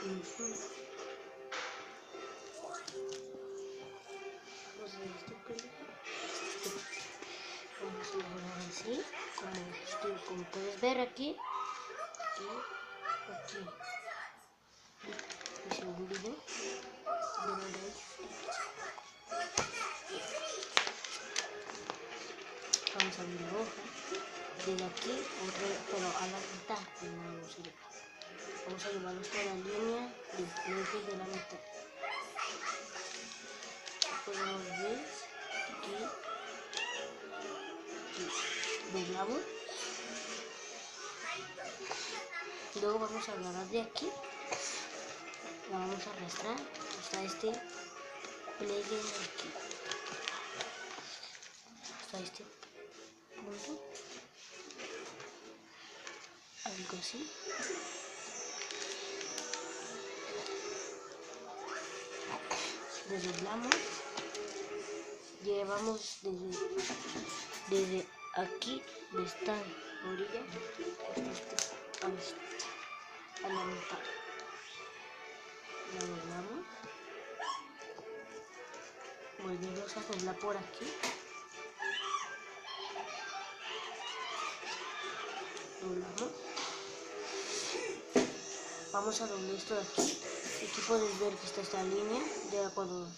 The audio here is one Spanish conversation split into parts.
Vamos a doblar así, como puedes ver aquí. Hice un video. Vamos a abrir la hoja. Desde aquí, pero a la mitad. Vamos a llevar hasta la línea del pliegue de la mitad. Podemos ver aquí. Doblamos. Luego vamos a agarrar de aquí. La vamos a arrastrar hasta este pliegue de aquí. Hasta este punto. Algo así. Desdoblamos. Llevamos desde aquí, de esta orilla, a la mitad. La doblamos. Volvemos a doblar por aquí. Doblamos. Vamos a doblar esto de aquí. Aquí puedes ver que está esta línea. Ya cuando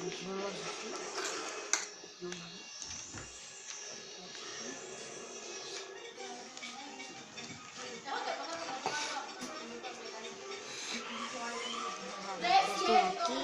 hicimos así. Doblamos. Esto de aquí a aquí.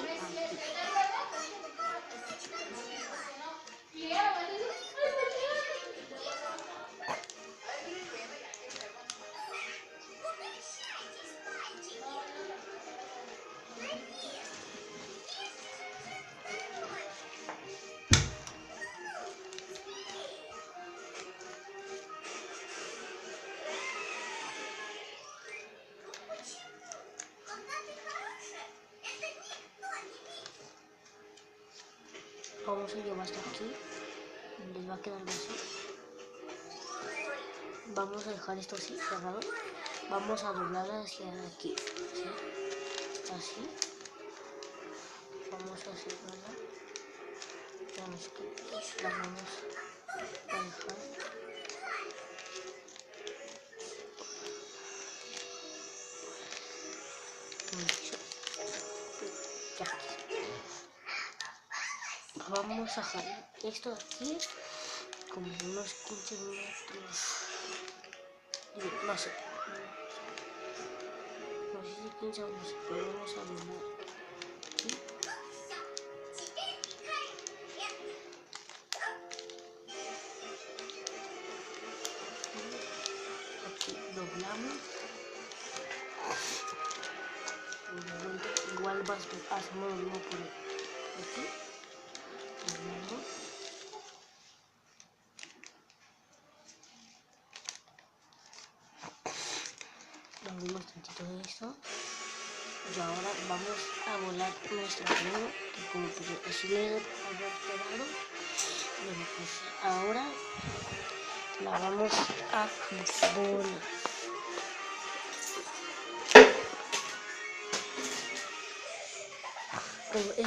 Vamos a llevar hasta aquí. Les va a quedar así. Vamos a dejar esto así cerrado. Vamos a doblar hacia aquí. ¿Sí? Así. Vamos a cerrarla. Veamos que la vamos a dejar. Ya. Vamos a jalar esto de aquí como unos 15 minutos. No sé si 15 o no sé, pero vamos a doblar aquí. Aquí doblamos. Igual hacemos lo mismo por aquí. Doblamos. Abrimos tantito de esto. Y ahora vamos a volar nuestro pelo, que como pues así le he pegado. Bueno, pues ahora la vamos a volar.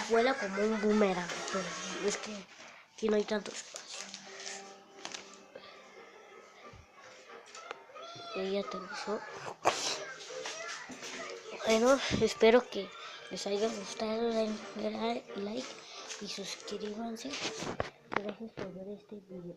Vuela como un boomerang, pero es que aquí no hay tanto espacio. Ella aterrizó. Bueno, espero que les haya gustado, denle like y suscríbanse. Gracias por ver este video.